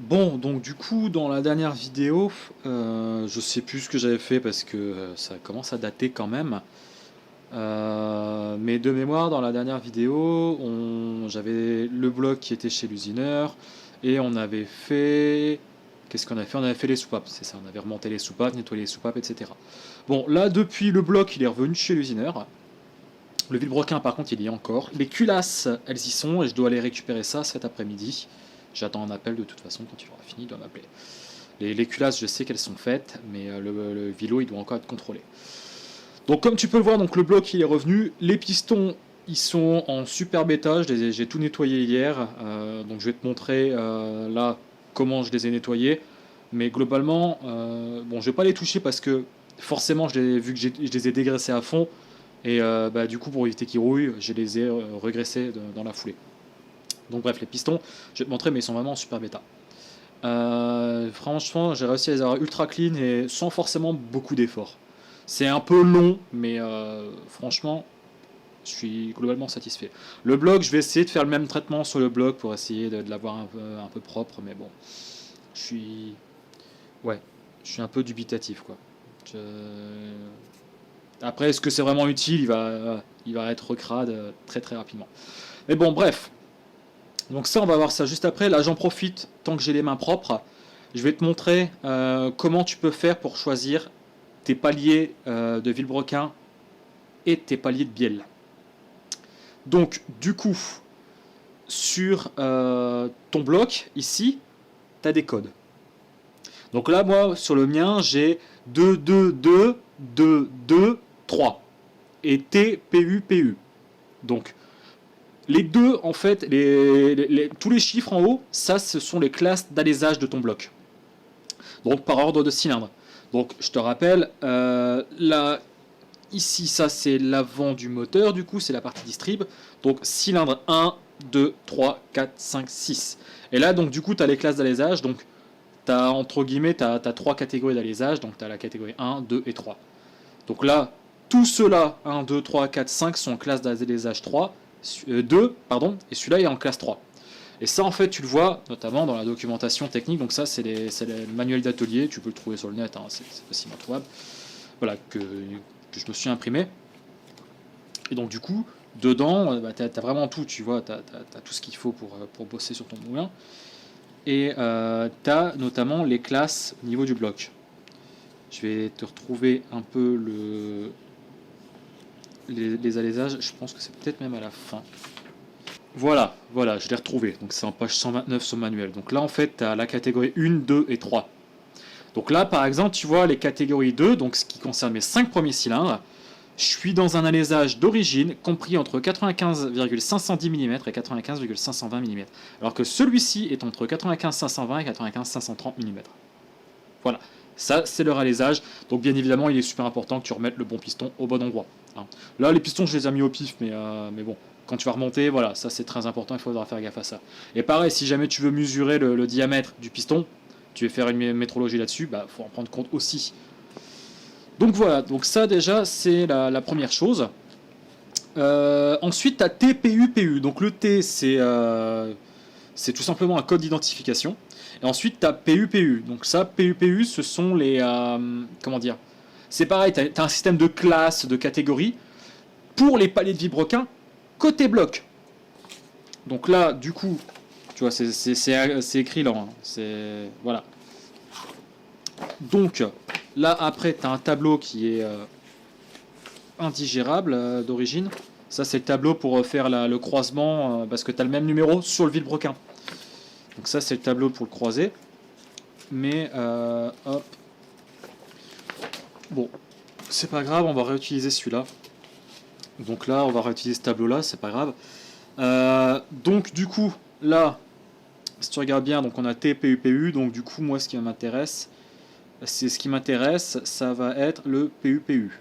Bon, donc du coup, dans la dernière vidéo, je sais plus ce que j'avais fait parce que ça commence à dater quand même. Mais de mémoire, dans la dernière vidéo, j'avais le bloc qui était chez l'usineur et on avait fait. Qu'est-ce qu'on avait fait? On avait fait les soupapes, c'est ça. On avait remonté les soupapes, nettoyé les soupapes, etc. Bon, là, depuis le bloc, il est revenu chez l'usineur. Le vilebrequin, par contre, il y est encore. Les culasses, elles y sont et je dois aller récupérer ça cet après-midi. J'attends un appel de toute façon, quand il aura fini, il doit m'appeler. Les culasses, je sais qu'elles sont faites, mais le vilo, il doit encore être contrôlé. Donc comme tu peux le voir, donc le bloc il est revenu. Les pistons, ils sont en super bêta. J'ai tout nettoyé hier. Donc je vais te montrer là comment je les ai nettoyés. Mais globalement, bon, je vais pas les toucher parce que forcément, vu que je les ai dégraissés à fond. Et du coup, pour éviter qu'ils rouillent, je les ai regraissés dans la foulée. Donc bref, les pistons, je vais te montrer, mais ils sont vraiment en super bêta. Franchement, j'ai réussi à les avoir ultra clean et sans forcément beaucoup d'efforts. C'est un peu long, mais franchement, je suis globalement satisfait. Le bloc, je vais essayer de faire le même traitement sur le bloc pour essayer de l'avoir un peu propre, mais bon, je suis, ouais, je suis un peu dubitatif, quoi. Je- Après, est-ce que c'est vraiment utile? Il va être crade très très rapidement. Mais bon, bref. Donc ça, on va voir ça juste après. Là, j'en profite, tant que j'ai les mains propres, je vais te montrer comment tu peux faire pour choisir tes paliers de vilebrequin et tes paliers de bielle. Donc, du coup, sur ton bloc, ici, tu as des codes. Donc là, moi, sur le mien, j'ai 2, 2, 2, 2, 2, 3. Et T, PU, PU. Donc, les deux, en fait, tous les chiffres en haut, ça, ce sont les classes d'alésage de ton bloc. Donc, par ordre de cylindre. Donc, je te rappelle, là, ici, ça, c'est l'avant du moteur, du coup, c'est la partie distrib. Donc, cylindre 1, 2, 3, 4, 5, 6. Et là, donc, du coup, tu as les classes d'alésage. Donc, tu as, entre guillemets, tu as 3 catégories d'alésage. Donc, tu as la catégorie 1, 2 et 3. Donc là, tous ceux-là, 1, 2, 3, 4, 5, sont en classe d'alésage 3, 2, pardon, et celui-là est en classe 3. Et ça, en fait, tu le vois notamment dans la documentation technique. Donc ça, c'est le manuel d'atelier. Tu peux le trouver sur le net, hein, c'est facilement trouvable. Voilà, que je me suis imprimé. Et donc, du coup, dedans, tu as vraiment tout, tu vois. Tu as tout ce qu'il faut pour bosser sur ton moulin. Et tu as notamment les classes au niveau du bloc. Je vais te retrouver un peu les alésages. Je pense que c'est peut-être même à la fin. Voilà, je l'ai retrouvé. Donc c'est en page 129 sur le manuel. Donc là, en fait, tu as la catégorie 1, 2 et 3. Donc là, par exemple, tu vois les catégories 2, donc ce qui concerne mes 5 premiers cylindres. Je suis dans un alésage d'origine compris entre 95,510 mm et 95,520 mm. Alors que celui-ci est entre 95,520 et 95,530 mm. Voilà, ça c'est leur alésage. Donc bien évidemment, il est super important que tu remettes le bon piston au bon endroit. Hein. Là, les pistons, je les ai mis au pif, mais bon, quand tu vas remonter, voilà, ça c'est très important, il faudra faire gaffe à ça. Et pareil, si jamais tu veux mesurer le diamètre du piston, tu veux faire une métrologie là-dessus, bah faut en prendre compte aussi. Donc voilà, donc ça déjà c'est la première chose. Ensuite, tu as TPUPU. Donc le T, c'est tout simplement un code d'identification. Et ensuite, tu as PUPU. Donc ça, PUPU, ce sont les... comment dire? C'est pareil, tu as un système de classes, de catégories, pour les paliers de vilebrequin, côté bloc. Donc là, du coup, tu vois, c'est écrit là. Hein. Voilà. Donc, là, après, tu as un tableau qui est indigérable d'origine. Ça, c'est le tableau pour faire le croisement, parce que tu as le même numéro sur le vilebrequin. Donc ça, c'est le tableau pour le croiser. Mais, hop. Bon, c'est pas grave, on va réutiliser celui-là. Donc là, on va réutiliser ce tableau-là, c'est pas grave. Donc du coup, là, si tu regardes bien, donc on a TPUPU. Donc du coup, moi, ce qui m'intéresse, ça va être le PUPU.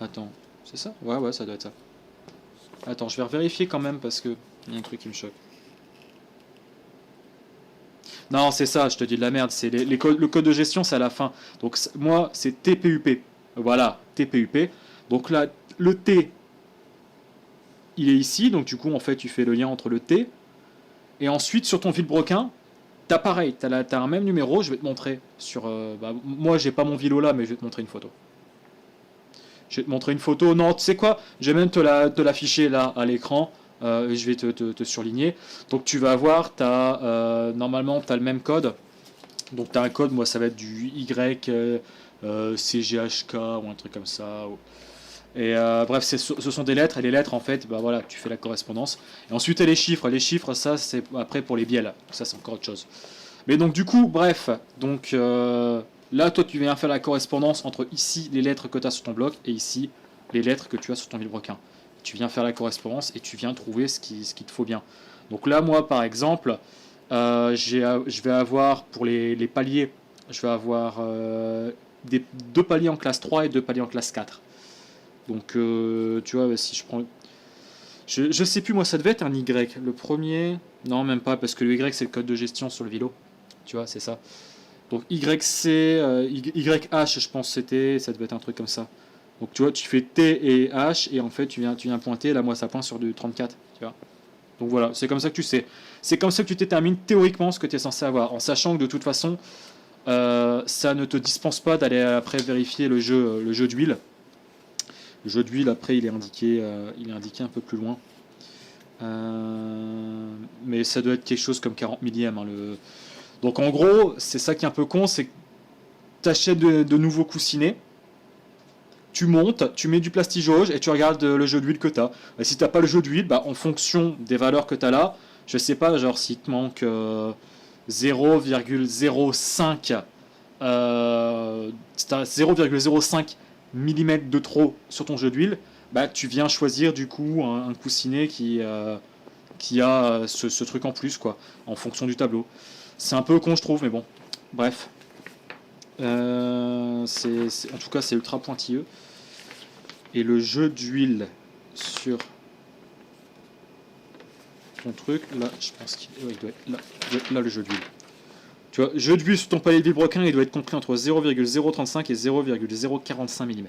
Attends, c'est ça? Ouais, ça doit être ça. Attends, je vais vérifier quand même parce que il y a un truc qui me choque. Non, c'est ça, je te dis de la merde. C'est le code de gestion, c'est à la fin. Donc moi, c'est TPUP. Voilà, TPUP. Donc là, le T, il est ici, donc du coup en fait tu fais le lien entre le T. Et ensuite sur ton vilebrequin, t'as pareil, t'as un même numéro, je vais te montrer sur... moi j'ai pas mon vilo là, mais je vais te montrer une photo. Je vais te montrer une photo, non tu sais quoi, je vais même te l'afficher là à l'écran, je vais te surligner. Donc tu vas voir, normalement tu as le même code. Donc tu as un code, moi ça va être du Y, CGHK ou un truc comme ça. Et bref, ce sont des lettres, et les lettres en fait, bah voilà, tu fais la correspondance. Et ensuite, les chiffres. Les chiffres, ça c'est après pour les bielles. Ça c'est encore autre chose. Mais donc du coup, bref, donc là, toi tu viens faire la correspondance entre ici les lettres que tu as sur ton bloc et ici les lettres que tu as sur ton vilebrequin. Tu viens faire la correspondance et tu viens trouver ce qu'il te faut bien. Donc là, moi par exemple, je vais avoir pour les paliers, je vais avoir deux paliers en classe 3 et deux paliers en classe 4. Donc, tu vois, si je prends. Je sais plus, moi, ça devait être un Y. Le premier. Non, même pas, parce que le Y, c'est le code de gestion sur le vélo. Tu vois, c'est ça. Donc, YC, YH, je pense c'était. Ça devait être un truc comme ça. Donc, tu vois, tu fais T et H, et en fait, tu viens pointer. Là, moi, ça pointe sur du 34. Tu vois. Donc, voilà, c'est comme ça que tu sais. C'est comme ça que tu détermines théoriquement ce que tu es censé avoir. En sachant que de toute façon, ça ne te dispense pas d'aller après vérifier le jeu d'huile. Le jeu d'huile, après, il est indiqué un peu plus loin. Mais ça doit être quelque chose comme 40 millièmes. Hein, Donc en gros, c'est ça qui est un peu con, c'est que tu achètes de nouveaux coussinets, tu montes, tu mets du plastigauge et tu regardes le jeu d'huile que tu as. Et si tu n'as pas le jeu d'huile, bah, en fonction des valeurs que tu as là, je sais pas, genre s'il te manque 0,05 0,05 mm de trop sur ton jeu d'huile, bah, tu viens choisir du coup un coussinet qui a ce truc en plus, quoi, en fonction du tableau. C'est un peu con, je trouve, mais bon. Bref. En tout cas, c'est ultra pointilleux. Et le jeu d'huile sur ton truc, là, je pense qu'il doit être là, là, le jeu d'huile. Tu vois, jeu d'huile sur ton palier de vilebrequin, il doit être compris entre 0,035 et 0,045 mm.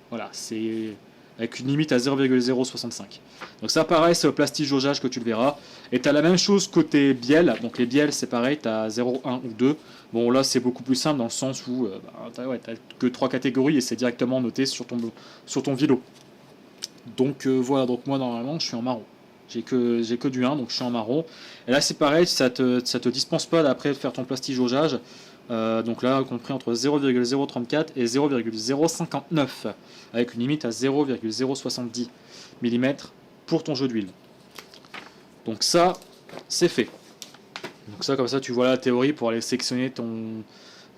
Voilà, c'est avec une limite à 0,065. Donc ça pareil, c'est au plastigeaugeage que tu le verras. Et tu as la même chose côté bielle. Donc les bielles, c'est pareil, tu as 0, 1 ou 2. Bon là, c'est beaucoup plus simple dans le sens où tu n'as que 3 catégories et c'est directement noté sur ton vélo. Donc voilà, donc moi normalement, je suis en marron. J'ai que du 1, donc je suis en marron. Et là, c'est pareil, ça te dispense pas d'après de faire ton plastigeaugeage. Donc là, compris entre 0,034 et 0,059, avec une limite à 0,070 mm pour ton jeu d'huile. Donc ça, c'est fait. Donc ça, comme ça, tu vois la théorie pour aller sélectionner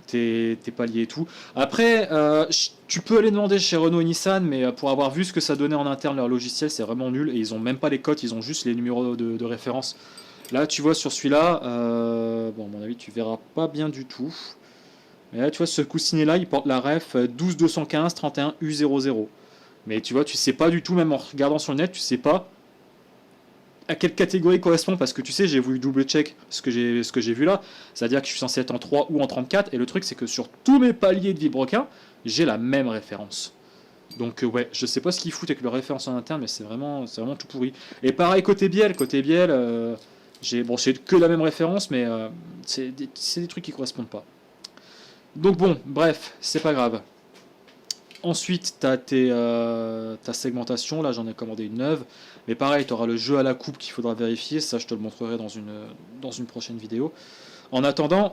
tes paliers et tout. Après, tu peux aller demander chez Renault et Nissan, mais pour avoir vu ce que ça donnait en interne leur logiciel, c'est vraiment nul. Et ils ont même pas les codes, ils ont juste les numéros de référence. Là, tu vois sur celui-là, bon, à mon avis, tu verras pas bien du tout. Mais là, tu vois, ce coussinet-là, il porte la ref 12215 31 U00. Mais tu vois, tu sais pas du tout, même en regardant sur le net, tu sais pas à quelle catégorie correspond, parce que tu sais, j'ai voulu double check ce que j'ai vu là. C'est-à-dire que je suis censé être en 3 ou en 34, et le truc, c'est que sur tous mes paliers de vilebrequin, j'ai la même référence. Donc ouais, je sais pas ce qu'ils foutent avec leur référence en interne, mais c'est vraiment tout pourri. Et pareil côté bielle, j'ai que la même référence, mais c'est des trucs qui correspondent pas. Donc bon, bref, c'est pas grave. Ensuite, tu as ta segmentation, là j'en ai commandé une neuve, mais pareil, tu auras le jeu à la coupe qu'il faudra vérifier, ça je te le montrerai dans une prochaine vidéo. En attendant,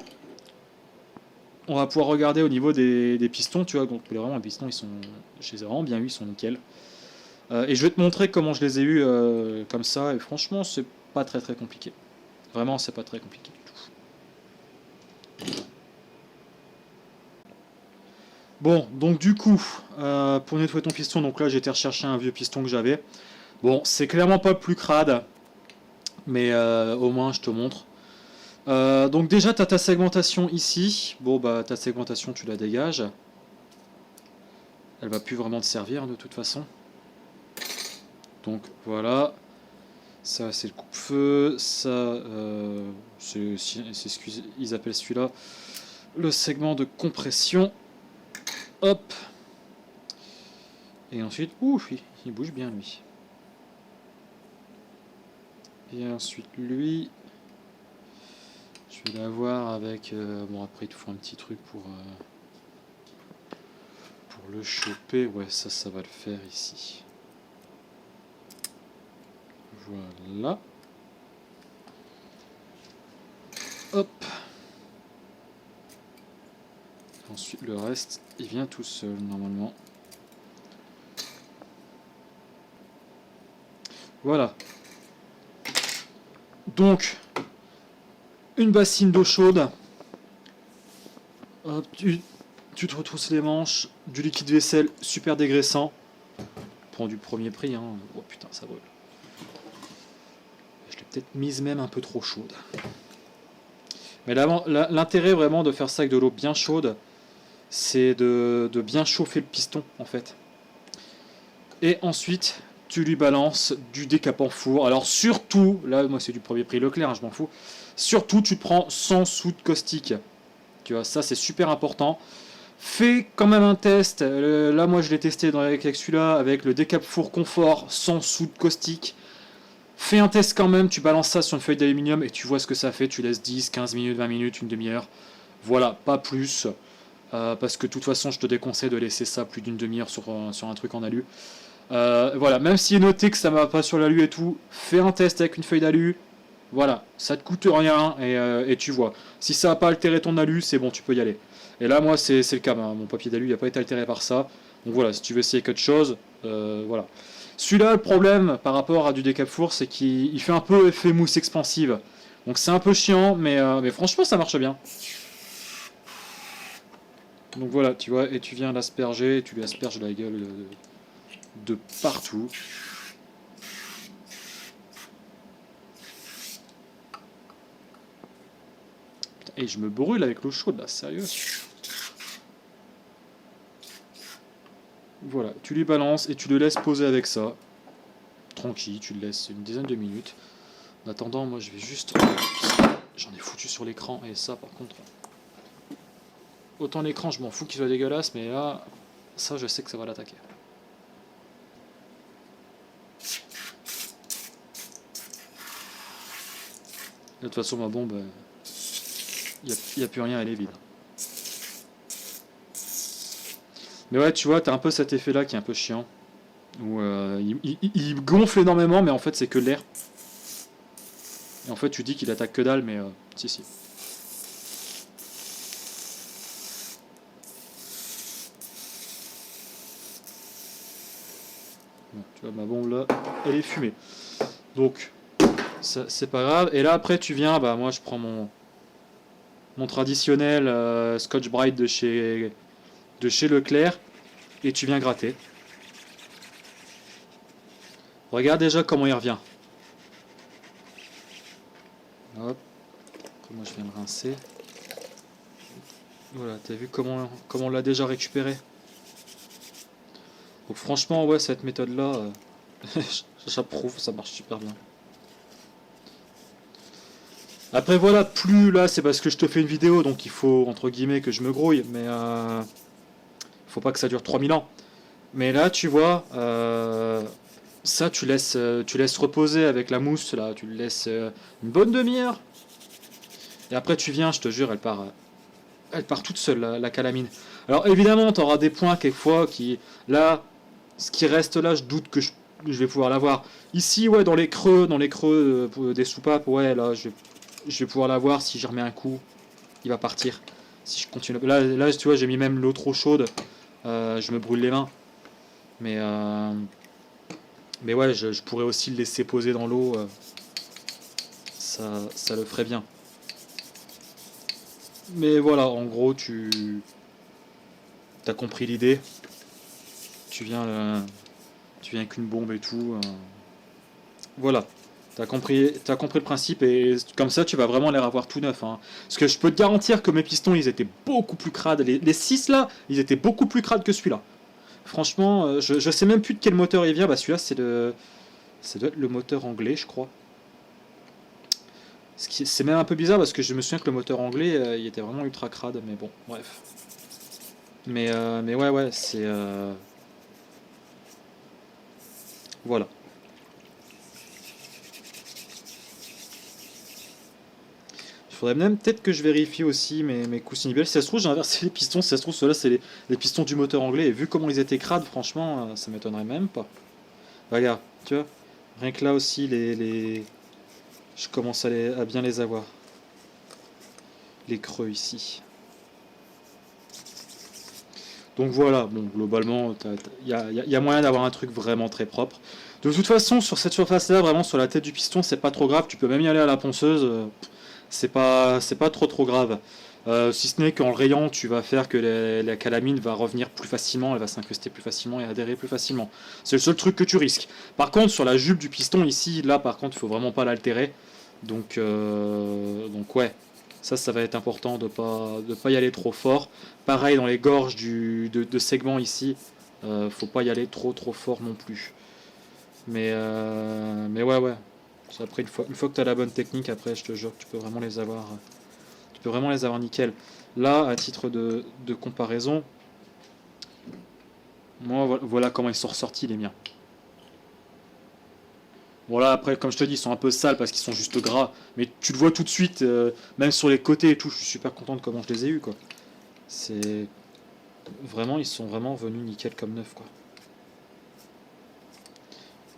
on va pouvoir regarder au niveau des pistons, tu vois, donc vraiment les pistons, je les ai vraiment bien eus, ils sont nickel. Et je vais te montrer comment je les ai eus comme ça, et franchement, c'est pas très très compliqué. Vraiment, c'est pas très compliqué du tout. Bon, donc du coup, pour nettoyer ton piston, donc là j'ai été rechercher un vieux piston que j'avais. Bon, c'est clairement pas plus crade, mais au moins je te montre. Donc déjà, tu as ta segmentation ici. Bon, bah ta segmentation, tu la dégages. Elle va plus vraiment te servir de toute façon. Donc voilà. Ça, c'est le coupe-feu. Ça, c'est ce qu'ils appellent celui-là le segment de compression. Hop. Et ensuite, ouf, il bouge bien lui. Et ensuite lui, je vais l'avoir avec... bon après il te faut un petit truc pour le choper. Ouais, ça va le faire ici. Voilà. Hop. Ensuite le reste, il vient tout seul normalement. Voilà. Donc, une bassine d'eau chaude. Hop, tu te retrousses les manches. Du liquide vaisselle super dégraissant. Prends du premier prix. Hein. Oh putain, ça brûle. Je l'ai peut-être mise même un peu trop chaude. Mais l'intérêt vraiment de faire ça avec de l'eau bien chaude, c'est de bien chauffer le piston en fait. Et ensuite, tu lui balances du décapant four. Alors surtout, là moi c'est du premier prix Leclerc, hein, je m'en fous. Surtout tu prends 100 soude caustique. Tu vois, ça c'est super important. Fais quand même un test. Là moi je l'ai testé avec celui-là, avec le décap four confort sans soude caustique. Fais un test quand même, tu balances ça sur une feuille d'aluminium et tu vois ce que ça fait. Tu laisses 10, 15 minutes, 20 minutes, une demi-heure. Voilà, pas plus. Parce que de toute façon je te déconseille de laisser ça plus d'une demi-heure sur un truc en alu. Voilà, même s'il est noté que ça ne va pas sur l'alu et tout, fais un test avec une feuille d'alu. Voilà, ça te coûte rien et tu vois. Si ça n'a pas altéré ton alu, c'est bon, tu peux y aller. Et là, moi, c'est le cas. Mon papier d'alu n'a pas été altéré par ça. Donc voilà, si tu veux essayer quelque chose, voilà. Celui-là, le problème par rapport à du décap four, c'est qu'il fait un peu effet mousse expansive. Donc c'est un peu chiant, mais franchement, ça marche bien. Donc voilà, tu vois, et tu viens l'asperger, et tu lui asperges la gueule de partout. Et je me brûle avec l'eau chaude là, sérieux. Voilà, tu lui balances et tu le laisses poser avec ça. Tranquille, tu le laisses une dizaine de minutes. En attendant, moi je vais juste... J'en ai foutu sur l'écran et ça par contre... Autant l'écran, je m'en fous qu'il soit dégueulasse, mais là, ça je sais que ça va l'attaquer. De toute façon, ma bombe, il n'y a plus rien, elle est vide. Mais ouais, tu vois, t'as un peu cet effet-là qui est un peu chiant. Où il gonfle énormément, mais en fait, c'est que de l'air. Et en fait, tu dis qu'il attaque que dalle, mais si. Bon, tu vois, ma bombe là, elle est fumée. Donc, c'est pas grave. Et là, après, tu viens, bah moi, je prends mon traditionnel Scotch Brite de chez Leclerc. Et tu viens gratter. Regarde déjà comment il revient. Hop. Après, moi, je viens me rincer. Voilà, t'as vu comment on l'a déjà récupéré. Donc franchement, ouais, cette méthode-là, j'approuve, ça marche super bien. Après voilà, plus là, c'est parce que je te fais une vidéo, donc il faut, entre guillemets, que je me grouille, mais faut pas que ça dure 3000 ans. Mais là, tu vois, ça, tu laisses reposer avec la mousse, là, tu le laisses une bonne demi-heure. Et après, tu viens, je te jure, elle part toute seule, la calamine. Alors évidemment, tu auras des points quelquefois qui, là, ce qui reste là, je doute que je vais pouvoir l'avoir. Ici, ouais, dans les creux des soupapes, ouais, là, je vais pouvoir l'avoir. Si je remets un coup, il va partir. Si je continue. Là tu vois, j'ai mis même l'eau trop chaude. Je me brûle les mains. Mais ouais, je pourrais aussi le laisser poser dans l'eau. Ça le ferait bien. Mais voilà, en gros, tu as compris l'idée. Tu viens avec une bombe et tout. Voilà. T'as compris le principe et comme ça tu vas vraiment les avoir tout neuf. Hein. Parce que je peux te garantir que mes pistons ils étaient beaucoup plus crades. Les 6 là, ils étaient beaucoup plus crades que celui-là. Franchement, je sais même plus de quel moteur il vient. Bah celui-là ça doit être le moteur anglais je crois. C'est même un peu bizarre parce que je me souviens que le moteur anglais il était vraiment ultra crade. Mais bon, bref. Mais ouais, c'est... Voilà. Faudrait même peut-être que je vérifie aussi mes coussinibels. Si ça se trouve, j'ai inversé les pistons. Si ça se trouve, ceux-là, c'est les pistons du moteur anglais. Et vu comment ils étaient crades, franchement, ça m'étonnerait même pas. Regarde, tu vois. Rien que là aussi, je commence à bien les avoir. Les creux ici. Donc voilà, bon, globalement, il y a moyen d'avoir un truc vraiment très propre. De toute façon, sur cette surface-là, vraiment sur la tête du piston, c'est pas trop grave. Tu peux même y aller à la ponceuse. C'est pas trop grave. Si ce n'est qu'en le rayant, tu vas faire que la calamine va revenir plus facilement, elle va s'incruster plus facilement et adhérer plus facilement. C'est le seul truc que tu risques. Par contre, sur la jupe du piston ici, là par contre, il faut vraiment pas l'altérer. Donc ouais, ça va être important de pas y aller trop fort. Pareil dans les gorges de segment ici, faut pas y aller trop fort non plus. Mais ouais. Après une fois que tu as la bonne technique, après je te jure que tu peux vraiment les avoir. Tu peux vraiment les avoir nickel. Là, à titre de comparaison, moi voilà comment ils sont ressortis les miens. Voilà, après, comme je te dis, ils sont un peu sales parce qu'ils sont juste gras. Mais tu le vois tout de suite, même sur les côtés et tout, je suis super content de comment je les ai eus, quoi. C'est. Vraiment, ils sont vraiment venus nickel comme neuf, quoi.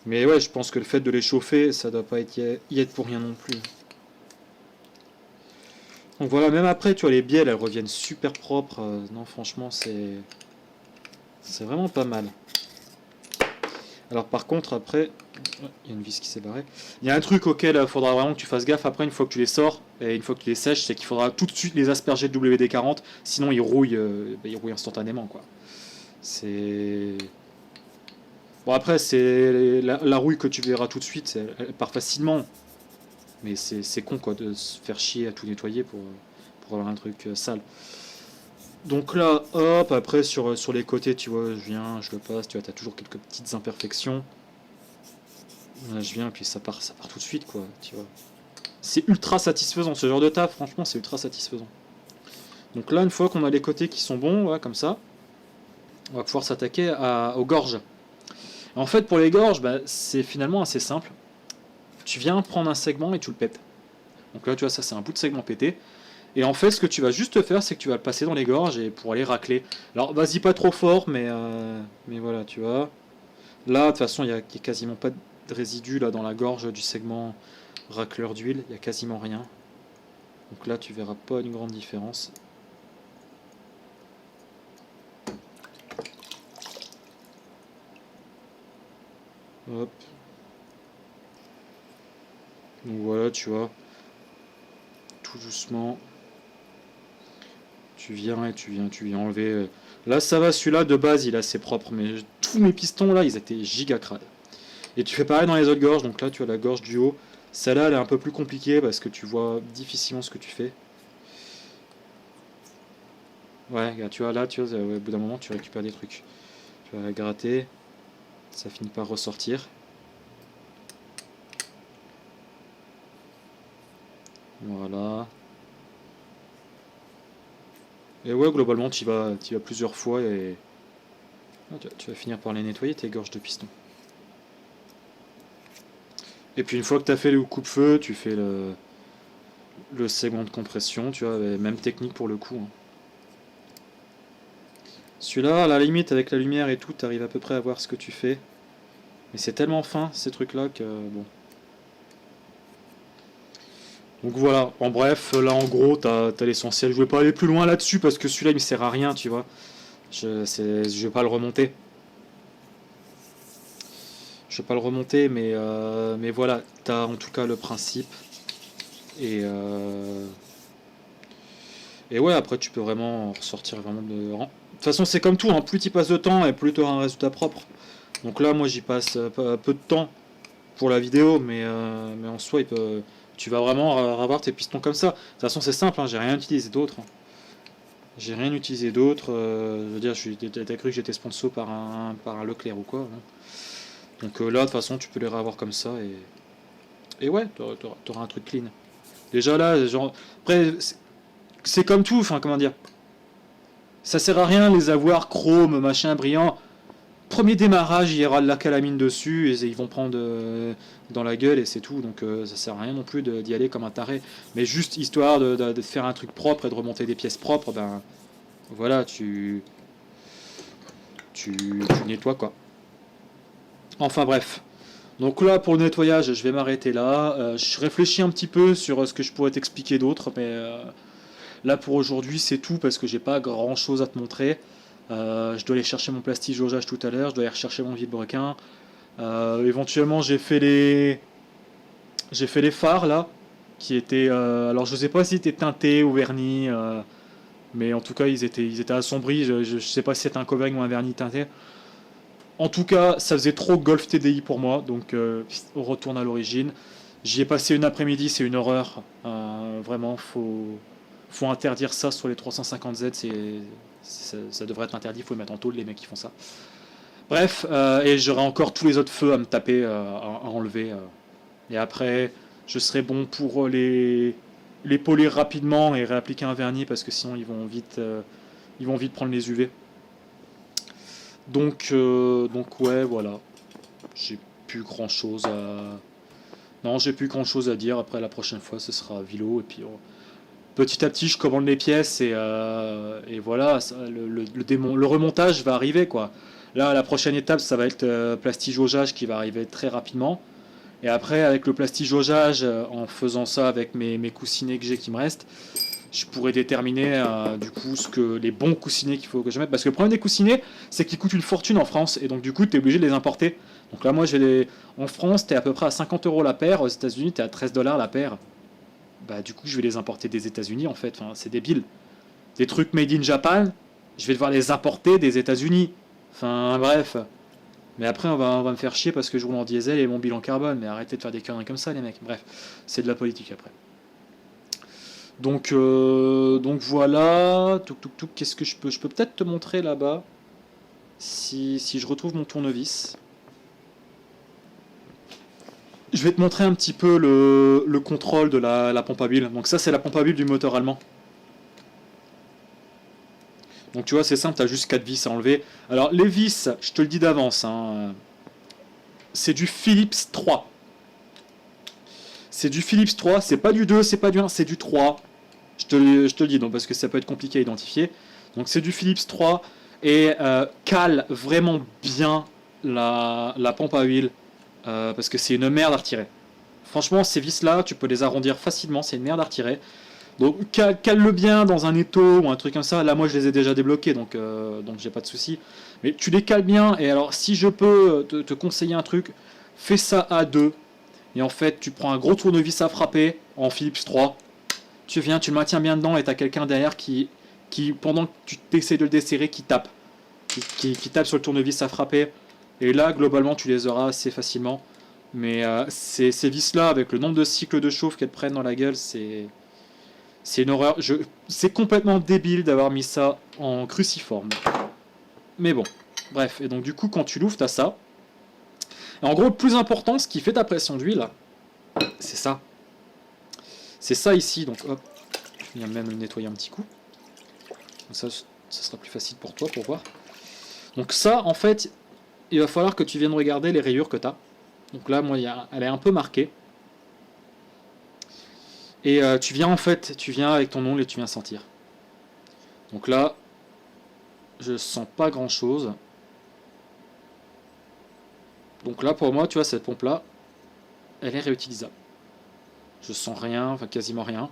Mais ouais, je pense que le fait de les chauffer, ça doit pas y être pour rien non plus. Donc voilà, même après, tu vois, les bielles, elles reviennent super propres. Non, franchement, c'est vraiment pas mal. Alors par contre, après, il y a une vis qui s'est barrée. Il y a un truc auquel il faudra vraiment que tu fasses gaffe après, une fois que tu les sors, et une fois que tu les sèches, c'est qu'il faudra tout de suite les asperger de WD-40, sinon ils rouillent instantanément, quoi. C'est... Bon après, c'est la rouille que tu verras tout de suite, elle part facilement. Mais c'est con, quoi, de se faire chier à tout nettoyer pour avoir un truc sale. Donc là, hop, après sur les côtés, tu vois, je le passe, tu vois, t'as toujours quelques petites imperfections. Là, je viens, et puis ça part tout de suite, quoi, tu vois. C'est ultra satisfaisant, ce genre de taf, franchement, c'est ultra satisfaisant. Donc là, une fois qu'on a les côtés qui sont bons, ouais, comme ça, on va pouvoir s'attaquer aux gorges. En fait, pour les gorges, bah, c'est finalement assez simple. Tu viens prendre un segment et tu le pètes. Donc là, tu vois, ça c'est un bout de segment pété. Et en fait, ce que tu vas juste faire, c'est que tu vas le passer dans les gorges et pour aller racler. Alors, vas-y pas trop fort, mais voilà, tu vois. Là, de toute façon, il y a quasiment pas de résidus là dans la gorge du segment racleur d'huile. Il y a quasiment rien. Donc là, tu verras pas une grande différence. Hop. Donc voilà, tu vois. Tout doucement. Tu viens et tu viens enlever. Là, ça va, celui-là, de base, il est assez propre. Mais tous mes pistons, là, ils étaient giga crades. Et tu fais pareil dans les autres gorges. Donc là, tu as la gorge du haut. Celle-là, elle est un peu plus compliquée parce que tu vois difficilement ce que tu fais. Ouais, tu vois, là, tu vois, au bout d'un moment, tu récupères des trucs. Tu vas gratter. Ça finit par ressortir. Voilà. Et ouais, globalement, tu vas plusieurs fois et tu vas finir par les nettoyer, tes gorges de piston. Et puis une fois que tu as fait le coupe-feu, tu fais le segment de compression, tu vois, même technique pour le coup. Hein. Celui-là, à la limite, avec la lumière et tout, tu arrives à peu près à voir ce que tu fais. Mais c'est tellement fin, ces trucs-là, que bon. Donc voilà, en bref, là en gros, t'as l'essentiel. Je vais pas aller plus loin là-dessus parce que celui-là il me sert à rien, tu vois. Je vais pas le remonter. Je vais pas le remonter, mais voilà, t'as en tout cas le principe. Et, et ouais, après tu peux vraiment ressortir vraiment de. De toute façon, c'est comme tout, hein, plus tu passes de temps et plus tu auras un résultat propre. Donc là, moi j'y passe peu de temps pour la vidéo, mais en soi, tu vas vraiment avoir tes pistons comme ça. De toute façon, c'est simple, hein, j'ai rien utilisé d'autre. Hein. J'ai rien utilisé d'autre. Je veux dire, t'as cru que j'étais sponsor par un Leclerc ou quoi. Hein. Donc là, de toute façon, tu peux les réavoir comme ça et ouais, t'auras un truc clean. Déjà là, genre, après, c'est comme tout, enfin, comment dire. Ça sert à rien les avoir chrome, machin, brillant. premier démarrage, il y aura de la calamine dessus, et ils vont prendre dans la gueule, et c'est tout. Donc ça sert à rien non plus d'y aller comme un taré. Mais juste histoire de faire un truc propre et de remonter des pièces propres, ben voilà, tu nettoies quoi. Enfin bref. Donc là, pour le nettoyage, je vais m'arrêter là. Je réfléchis un petit peu sur ce que je pourrais t'expliquer d'autre, mais là pour aujourd'hui, c'est tout parce que j'ai pas grand chose à te montrer. Je dois aller chercher mon plastique jaugeage tout à l'heure, je dois aller rechercher mon vilebrequin. Éventuellement, j'ai fait les phares là, qui étaient. Alors je sais pas s'ils étaient teintés ou vernis, mais en tout cas ils étaient assombris. Je sais pas si c'était un covering ou un vernis teinté. En tout cas, ça faisait trop Golf TDI pour moi, donc on retourne à l'origine. J'y ai passé une après-midi, c'est une horreur. Vraiment, faut interdire ça sur les 350Z. Ça devrait être interdit, faut le mettre en tôle, les mecs qui font ça. Bref, et j'aurai encore tous les autres feux à me taper, à enlever. Et après, je serai bon pour les polir rapidement et réappliquer un vernis parce que sinon ils vont vite prendre les UV. Donc ouais, voilà. J'ai plus grand chose à. Non, j'ai plus grand chose à dire. Après, la prochaine fois, ce sera Vilo. Et puis, petit à petit, je commande les pièces et voilà, le remontage va arriver, quoi. Là, la prochaine étape, ça va être plastigaugeage qui va arriver très rapidement. Et après, avec le plastigaugeage, en faisant ça avec mes coussinets que j'ai qui me restent, je pourrais déterminer du coup les bons coussinets qu'il faut que je mette. Parce que le problème des coussinets, c'est qu'ils coûtent une fortune en France. Et donc du coup, tu es obligé de les importer. Donc là, moi, en France, tu es à peu près à 50 € la paire. Aux États-Unis, tu es à 13 $ la paire. Bah du coup, je vais les importer des États-Unis en fait. Enfin, c'est débile. Des trucs made in Japan, je vais devoir les importer des États-Unis. Enfin, bref. Mais après, on va me faire chier parce que je roule en diesel et mon bilan carbone. Mais arrêtez de faire des conneries comme ça, les mecs. Bref, c'est de la politique après. Donc voilà. Qu'est-ce que je peux. Je peux peut-être te montrer là-bas. Si je retrouve mon tournevis. Je vais te montrer un petit peu le contrôle de la pompe à huile. Donc ça, c'est la pompe à huile du moteur allemand. Donc tu vois, c'est simple, tu as juste 4 vis à enlever. Alors les vis, je te le dis d'avance, hein, c'est du Philips 3. C'est du Philips 3, c'est pas du 2, c'est pas du 1, c'est du 3. Je te le dis donc, parce que ça peut être compliqué à identifier. Donc c'est du Philips 3 et cale vraiment bien la pompe à huile parce que c'est une merde à retirer. Franchement, ces vis là, tu peux les arrondir facilement, c'est une merde à retirer. Donc cale-le bien dans un étau ou un truc comme ça. Là, moi, je les ai déjà débloqués, donc j'ai pas de souci. Mais tu les cales bien. Et alors, si je peux te conseiller un truc, fais ça à deux. Et en fait, tu prends un gros tournevis à frapper en Philips 3. Tu viens, tu le maintiens bien dedans et t'as quelqu'un derrière qui, pendant que tu essaies de le desserrer, qui tape. Qui tape sur le tournevis à frapper. Et là, globalement, tu les auras assez facilement. Mais ces vis-là, avec le nombre de cycles de chauffe qu'elles prennent dans la gueule, c'est une horreur. C'est complètement débile d'avoir mis ça en cruciforme. Mais bon, bref. Et donc du coup, quand tu l'ouvres, t'as ça. Et en gros, le plus important, ce qui fait ta pression d'huile, c'est ça. C'est ça ici. Donc hop, je viens même le nettoyer un petit coup. Donc ça sera plus facile pour toi pour voir. Donc ça, en fait, il va falloir que tu viennes regarder les rayures que tu as. Donc là, moi, elle est un peu marquée. Et tu viens avec ton ongle et tu viens sentir. Donc là, je sens pas grand chose. Donc là, pour moi, tu vois, cette pompe là, elle est réutilisable. Je sens rien, enfin quasiment rien.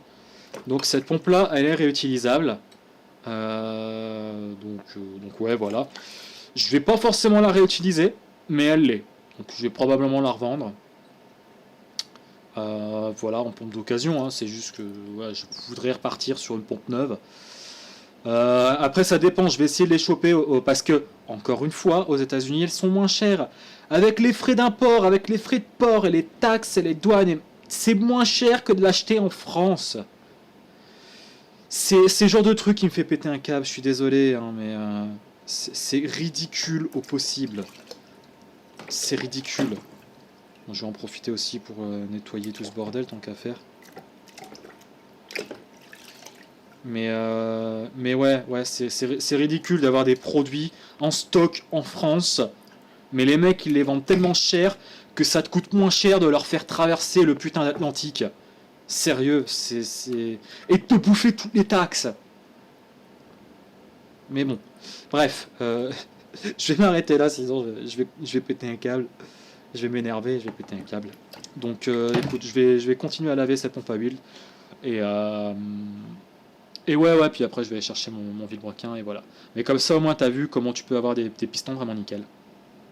Donc cette pompe là, elle est réutilisable. Donc ouais, voilà. Je vais pas forcément la réutiliser, mais elle l'est. Donc je vais probablement la revendre. Voilà, en pompe d'occasion, hein. C'est juste que ouais, je voudrais repartir sur une pompe neuve. Après, ça dépend, je vais essayer de les choper parce que, encore une fois, aux États-Unis, elles sont moins chères. Avec les frais d'import, avec les frais de port et les taxes et les douanes, c'est moins cher que de l'acheter en France. C'est le genre de truc qui me fait péter un câble, je suis désolé, hein, mais c'est ridicule au possible. C'est ridicule. Bon, je vais en profiter aussi pour nettoyer tout ce bordel, tant qu'à faire. Mais ouais, c'est ridicule d'avoir des produits en stock en France Mais les mecs, ils les vendent tellement cher que ça te coûte moins cher de leur faire traverser le putain d'Atlantique. Sérieux, c'est... Et de te bouffer toutes les taxes. Mais bon, bref, je vais m'arrêter là, sinon je vais péter un câble. Je vais m'énerver, je vais péter un câble. Donc écoute, je vais continuer à laver cette pompe à huile. Et, euh, et ouais, puis après je vais aller chercher mon vilebrequin et voilà. Mais comme ça au moins t'as vu comment tu peux avoir des pistons vraiment nickel.